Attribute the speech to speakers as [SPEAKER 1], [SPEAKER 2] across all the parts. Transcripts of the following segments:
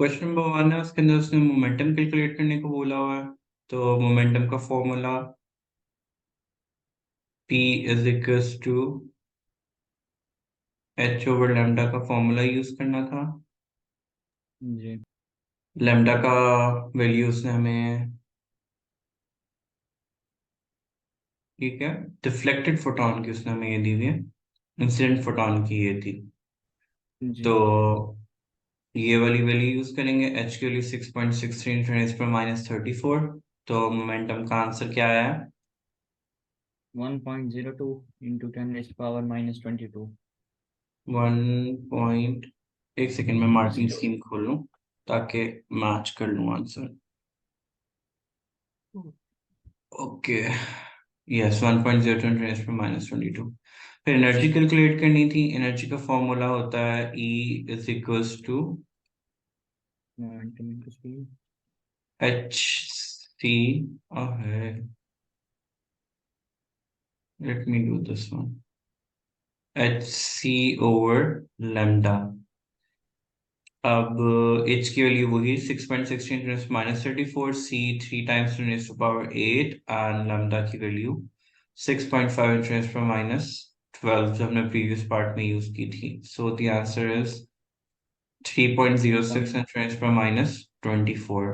[SPEAKER 1] Question number 1 है, उसके अंदर उसने मोमेंटम कैलकुलेट करने को बोला हुआ है। तो मोमेंटम का formula P is equals to h over lambda का फॉर्मूला यूज करना था।
[SPEAKER 2] जी
[SPEAKER 1] लेमडा का वैल्यू उसने हमें, ठीक है, डिफ्लेक्टेड फोटोन की उसने हमें ये दी हुई है, इंसिडेंट फोटोन की ये थी।
[SPEAKER 2] जी
[SPEAKER 1] तो ये वाली वैल्यू यूज करेंगे, एच की वैल्यू 6.63 × 10⁻34। तो मोमेंटम का आंसर क्या आया?
[SPEAKER 2] 1.02 इंटू 10⁻⁻22।
[SPEAKER 1] 1 पॉइंट, एक सेकेंड में मार्किंग स्कीम खोल लूं ताकि मैच कर लूं आंसर। Okay, yes, 1.02 × 10⁻22। फिर एनर्जी कैलकुलेट करनी थी। एनर्जी का फॉर्मूला होता है E is equals to
[SPEAKER 2] momentum into speed.
[SPEAKER 1] H C, है, let me do this one, H C over lambda. अब एच की वैल्यू वही 6.16 × 10⁻34, सी 3 टाइम्स 10⁻8 एंड लैम्डा की वैल्यू 6.5 × 10⁻12 जो हमने प्रीवियस पार्ट में यूज की थी। सो द आंसर इज 3.06 × 10⁻24,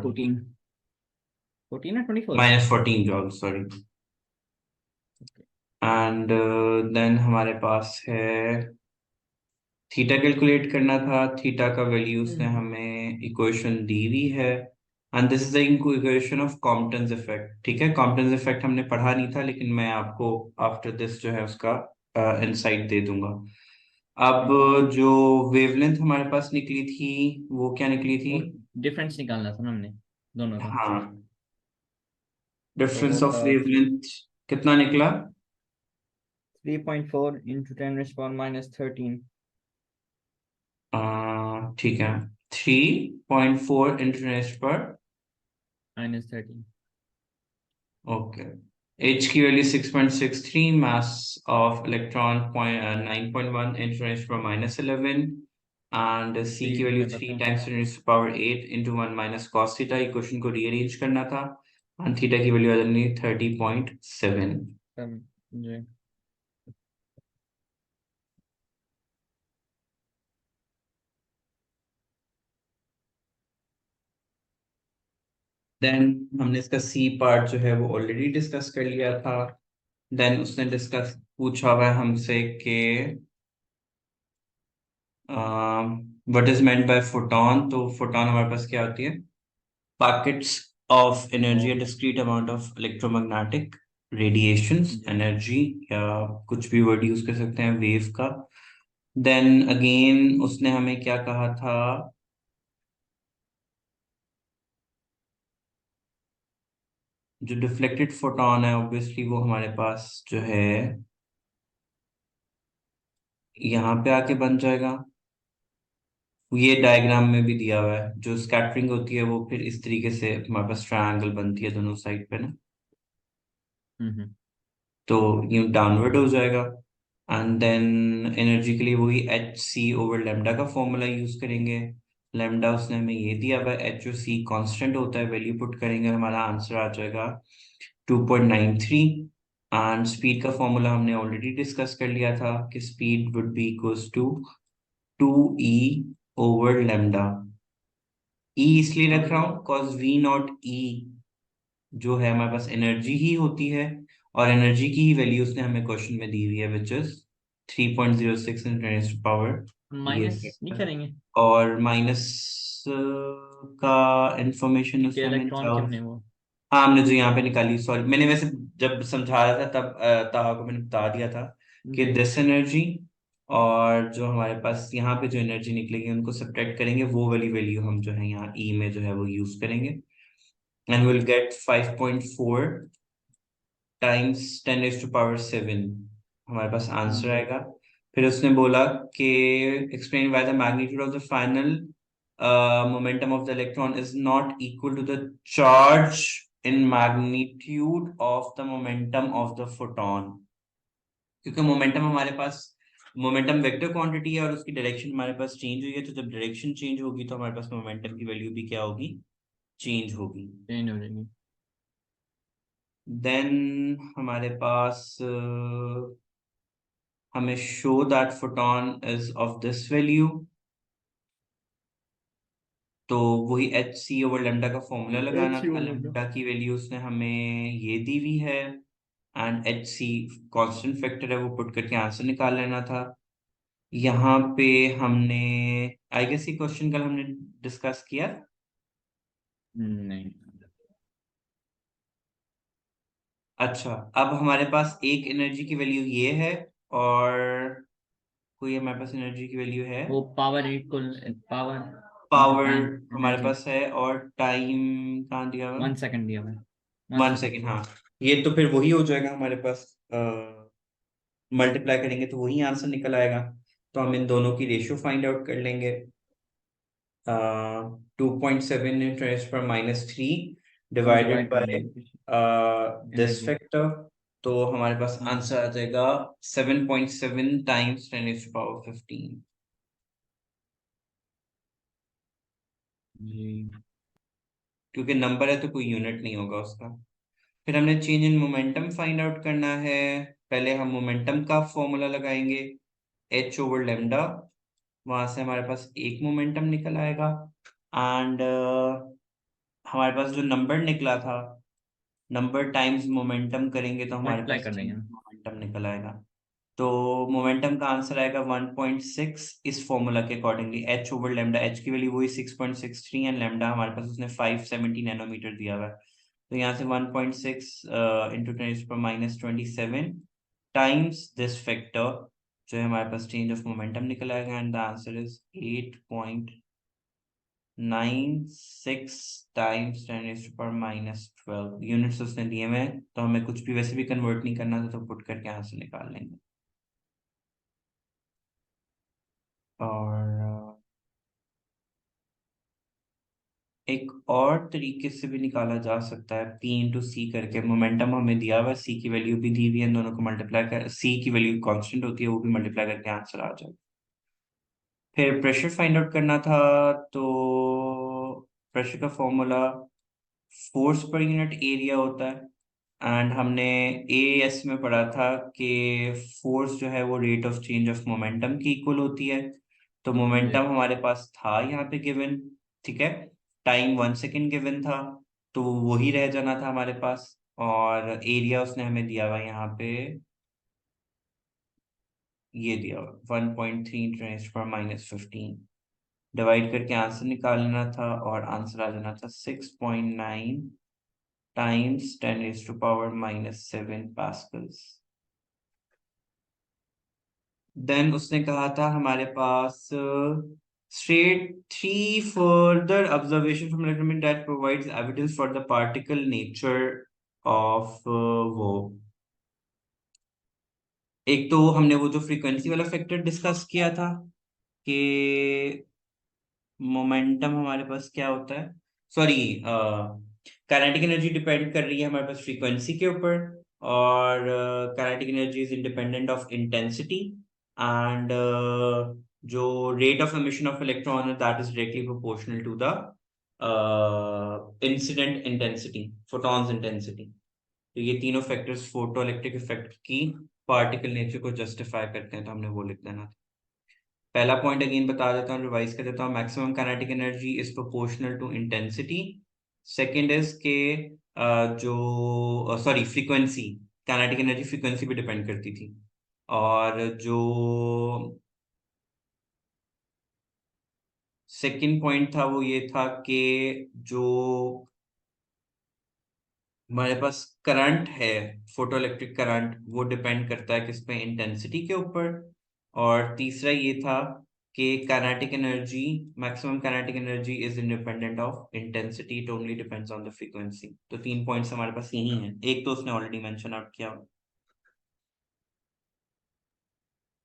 [SPEAKER 2] 14 या 24।
[SPEAKER 1] -14 जॉल, सॉरी। एंड देन हमारे पास है थीटा कैलकुलेट करना था। थीटा का वैल्यू उसने हमें इक्वेशन दी हुई है, and this is the equation of Compton's effect. ठीक है, कॉम्पटन्स इफेक्ट हमने पढ़ा नहीं था, लेकिन मैं आपको आफ्टर दिस जो है उसका इंसाइट दे दूंगा। अब जो वेवलेंथ हमारे पास निकली थी वो क्या निकली थी?
[SPEAKER 2] डिफरेंस निकालना था ना हमने दोनों का।
[SPEAKER 1] हाँ,
[SPEAKER 2] तो वो
[SPEAKER 1] डिफरेंस ऑफ
[SPEAKER 2] था
[SPEAKER 1] वेवलेंथ कितना निकला?
[SPEAKER 2] 3.4 इंटू 10⁻⁻13।
[SPEAKER 1] ठीक है, 3.4 × 10⁻,
[SPEAKER 2] -13।
[SPEAKER 1] ओके। H की value 6.63, mass of electron 9.1 × 10⁻11, and C की
[SPEAKER 2] स्पीड
[SPEAKER 1] वैल्यू
[SPEAKER 2] हमें पता
[SPEAKER 1] 3
[SPEAKER 2] है।
[SPEAKER 1] Times 10⁻8 × 1 - cos theta. इक्वेशन को रीअरेंज करना था, एंड थीटा की वैल्यू आ जानी 30.7।
[SPEAKER 2] जी
[SPEAKER 1] देन हमने इसका C पार्ट जो है वो ऑलरेडी डिस्कस कर लिया था। देन उसने डिस्कस पूछा हुआ है हमसे कि what is meant by photon. तो फोटोन हमारे पास क्या होती है? packets of energy, a
[SPEAKER 2] और
[SPEAKER 1] discrete amount of electromagnetic radiations
[SPEAKER 2] ji
[SPEAKER 1] energy, या कुछ भी वर्ड यूज कर सकते हैं वेव का। देन अगेन उसने हमें क्या कहा था? जो डिफ्लेक्टेड फोटोन है ऑब्वियसली वो हमारे पास जो है यहाँ पे आके बन जाएगा। ये डायग्राम में भी दिया हुआ है, जो स्कैटरिंग होती है वो फिर इस तरीके से हमारे पास ट्रायंगल बनती है दोनों साइड पे ना,
[SPEAKER 2] हम्म
[SPEAKER 1] तो यूं डाउनवर्ड हो जाएगा। एंड देन एनर्जी के लिए वही एच सी ओवर लेमडा का फॉर्मूला यूज करेंगे। लेमडा उसने हमें ये दिया हुआ है, एच ओ सी कॉन्स्टेंट होता है, वैल्यू पुट करेंगे हमारा आंसर आ जाएगा 2.93। एंड स्पीड का फॉर्मूला हमने ऑलरेडी डिस्कस कर लिया था कि speed would be equals to 2e over lambda. E इसलिए रख रहा हूँ कॉज वी नॉट ई जो है हमारे पास एनर्जी ही होती है, और एनर्जी की ही वैल्यू उसने हमें क्वेश्चन में दी हुई है, विच इज 3.06 × 10⁻, ये
[SPEAKER 2] माइनस नहीं
[SPEAKER 1] है।
[SPEAKER 2] करेंगे
[SPEAKER 1] और माइनस का इंफॉर्मेशन
[SPEAKER 2] क्योंकि
[SPEAKER 1] उसने हमें
[SPEAKER 2] इलेक्ट्रॉन के हमने वो।
[SPEAKER 1] हाँ, हमने जो यहाँ पे निकाली, सॉरी, मैंने वैसे जब समझा रहा था तब ताहा को मैंने बता दिया था कि
[SPEAKER 2] जी
[SPEAKER 1] दिस एनर्जी और जो हमारे पास यहाँ पे जो एनर्जी निकलेगी उनको सब्ट्रैक्ट करेंगे, वो वाली वैल्यू हम जो है यहाँ ई में जो है वो यूज करेंगे, एंड विल गेट 5.4 टाइम्स 10⁻7 हमारे पास आंसर
[SPEAKER 2] जी
[SPEAKER 1] आएगा। फिर उसने बोला कि explain why the magnitude of the final momentum of the electron is not equal to the charge in magnitude of the momentum of the photon. क्योंकि momentum हमारे पास momentum vector quantity है और उसकी डायरेक्शन हमारे पास चेंज हुई है, तो जब डायरेक्शन चेंज होगी तो हमारे पास मोमेंटम की वैल्यू भी क्या होगी, चेंज होगी।
[SPEAKER 2] चेंज हो जाएगी।
[SPEAKER 1] देन हमारे पास हमें show that photon is of this value, तो वही एच सी ओवर लेमडा का फॉर्मूला लगाना
[SPEAKER 2] HCO
[SPEAKER 1] था।
[SPEAKER 2] लेंगे।
[SPEAKER 1] लेमडा की वैल्यू उसने हमें ये दी हुई है and h c constant factor है, वो पुट करके आंसर निकाल लेना था। यहाँ पे हमने आई गेस ये क्वेश्चन कल हमने डिस्कस किया।
[SPEAKER 2] नहीं।
[SPEAKER 1] अच्छा, अब हमारे पास एक एनर्जी की वैल्यू ये है और कोई हमारे पास एनर्जी की वैल्यू है,
[SPEAKER 2] वो power equal, power into
[SPEAKER 1] power
[SPEAKER 2] time
[SPEAKER 1] हमारे
[SPEAKER 2] एनर्जी।
[SPEAKER 1] पास है, और टाइम कहाँ दिया हुआ,
[SPEAKER 2] 1 सेकंड दिया हुआ है। One
[SPEAKER 1] 1 second.
[SPEAKER 2] सेकंड
[SPEAKER 1] हाँ, ये तो फिर वही हो जाएगा हमारे पास, मल्टीप्लाई करेंगे तो वही आंसर निकल आएगा। तो हम इन दोनों की रेशियो फाइंड आउट कर लेंगे। 2.7 × 10⁻³ डिवाइडेड
[SPEAKER 2] डिवाइड कर
[SPEAKER 1] बाय
[SPEAKER 2] देंगे
[SPEAKER 1] दिस
[SPEAKER 2] एनर्जी।
[SPEAKER 1] फैक्टर, तो हमारे पास आंसर आ जाएगा 7.7 × 10⁻15।
[SPEAKER 2] जी।
[SPEAKER 1] क्योंकि नंबर है तो कोई यूनिट नहीं होगा उसका। फिर हमने change in momentum find out करना है। पहले हम मोमेंटम का फॉर्मूला लगाएंगे, एच ओवर लेमडा, वहां से हमारे पास एक मोमेंटम निकल आएगा एंड हमारे पास जो नंबर निकला था, नंबर टाइम्स मोमेंटम करेंगे तो हमारे
[SPEAKER 2] मल्टीप्लाई
[SPEAKER 1] पास
[SPEAKER 2] कर देंगे
[SPEAKER 1] चेंज
[SPEAKER 2] हम।
[SPEAKER 1] मोमेंटम निकल आएगा। तो मोमेंटम का आंसर आएगा 1.6 इस फॉर्मूला के accordingly. H over lambda, H की वैल्यू वही 6.63 एंड लेमडा हमारे पास उसने 570 नैनोमीटर दिया हुआ है। तो यहाँ से 1.6 इंटू 10⁻27 टाइम्स दिस फैक्टर, जो है हमारे पास चेंज ऑफ मोमेंटम निकल आएगा and the answer is 8.96 times 10⁻12 units उसने दिए हुए हैं, तो हमें कुछ भी वैसे भी कन्वर्ट नहीं करना था, तो पुट करके आंसर निकाल लेंगे। और एक और तरीके से भी निकाला जा सकता है, P×C करके। मोमेंटम हमें दिया हुआ है, C की वैल्यू भी दी हुई है, इन दोनों को मल्टीप्लाई कर, C की वैल्यू कांस्टेंट होती है, वो भी मल्टीप्लाई करके आंसर आ जाए। फिर प्रेशर फाइंड आउट करना था, तो प्रेशर का formula force per unit area होता है एंड हमने एएस में पढ़ा था कि फोर्स जो है वो rate of change of momentum की इक्वल होती है। तो
[SPEAKER 2] जी।
[SPEAKER 1] मोमेंटम हमारे पास था यहाँ पे गिवन, ठीक है, टाइम 1 सेकेंड गिवन था, तो वही रह जाना था हमारे पास। और एरिया उसने हमें दिया हुआ यहाँ पे, ये दिया हुआ 1.3 × 10⁻15, डिवाइड करके आंसर निकाल लेना था और आंसर आ जाना था 6.9 टाइम्स 10⁻⁻7 पास्कल्स। देन उसने कहा था हमारे पास state 3 further observation from experiment that provides evidence for the particle nature of वो। एक तो हमने वो जो फ्रीक्वेंसी वाला फैक्टर डिस्कस किया था कि मोमेंटम हमारे पास क्या होता है, सॉरी, काइनेटिक एनर्जी डिपेंड कर रही है हमारे पास फ्रीक्वेंसी के ऊपर, और kinetic energy is independent of intensity and जो rate of emission of electron है that is directly proportional to the incident intensity, photons intensity. तो ये तीनों फैक्टर्स फोटो इलेक्ट्रिक इफेक्ट की पार्टिकल नेचर को जस्टिफाई करते हैं, तो हमने वो लिख देना था। पहला पॉइंट अगेन बता देता हूँ, रिवाइज कर देता हूँ, maximum kinetic energy is proportional to intensity. Second is के जो sorry frequency, kinetic energy frequency पे डिपेंड करती थी। और जो सेकंड पॉइंट था वो ये था कि जो हमारे पास करंट है, फोटो इलेक्ट्रिक करंट, वो डिपेंड करता है किस पे, इंटेंसिटी के ऊपर। और तीसरा ये था कि kinetic energy, maximum kinetic energy is independent of intensity, it only depends on the frequency. तो 3 पॉइंट्स हमारे पास यही हैं, एक तो उसने ऑलरेडी मेंशन आउट किया।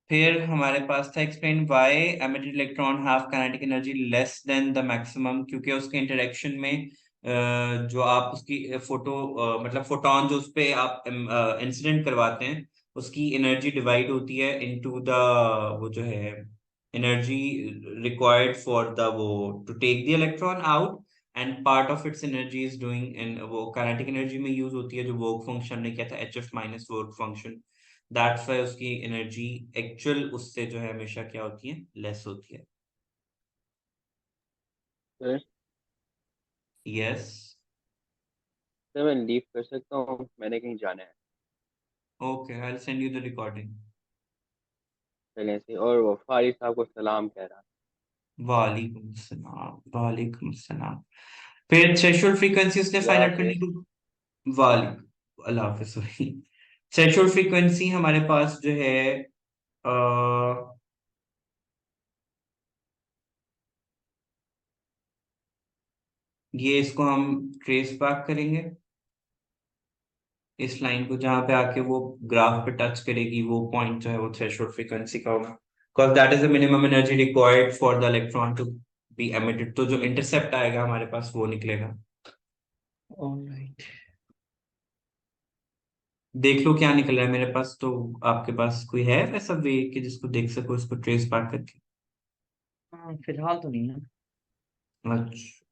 [SPEAKER 1] फिर हमारे पास था explain why emitted electron have kinetic energy less than the maximum, क्योंकि उसके इंटरेक्शन में जो आप उसकी फोटो मतलब फोटोन जो उस पे आप इंसिडेंट करवाते हैं, उसकी एनर्जी डिवाइड होती है इनटू द, वो जो है एनर्जी रिक्वायर्ड फॉर द वो to take the electron out, and part of its energy is doing, in वो काइनेटिक एनर्जी में यूज होती है, जो वर्क फंक्शन ने किया था H F minus work function. That's why उसकी एनर्जी एक्चुअल उससे जो है हमेशा क्या होती है, लेस होती है।
[SPEAKER 3] Sir
[SPEAKER 1] yes.
[SPEAKER 3] सर मैं लीव कर सकता हूँ, मैंने कहीं जाना है।
[SPEAKER 1] Okay, I will send you the recording.
[SPEAKER 3] चलें से, और वो फारिस साहब को सलाम कह रहा।
[SPEAKER 1] वालेकुम सलाम, वालेकुम सलाम। फिर थ्रेशोल्ड फ्रीक्वेंसी उसने
[SPEAKER 3] खुदा
[SPEAKER 1] फाइंड आउट करनी
[SPEAKER 3] हाफिज।
[SPEAKER 1] थी। वालेकुम, अल्लाह हाफिज। सॉरी। थ्रेशोल्ड फ्रीक्वेंसी हमारे पास जो है, अ, ये इसको हम ट्रेस बैक करेंगे इस लाइन को, जहां पे आके वो ग्राफ पे टच करेगी, वो पॉइंट जो है वो थ्रेशोल्ड फ्रीक्वेंसी का होगा, because that is the minimum energy required for the electron to be emitted. तो जो इंटरसेप्ट आएगा हमारे पास वो निकलेगा।
[SPEAKER 2] ऑलराइट।
[SPEAKER 1] देख लो क्या निकल रहा है मेरे पास। तो आपके पास कोई है वैसा वे कि जिसको देख सको इसको ट्रेस बैक करके?
[SPEAKER 2] हाँ फिलहाल तो नहीं है।
[SPEAKER 1] अच्छा।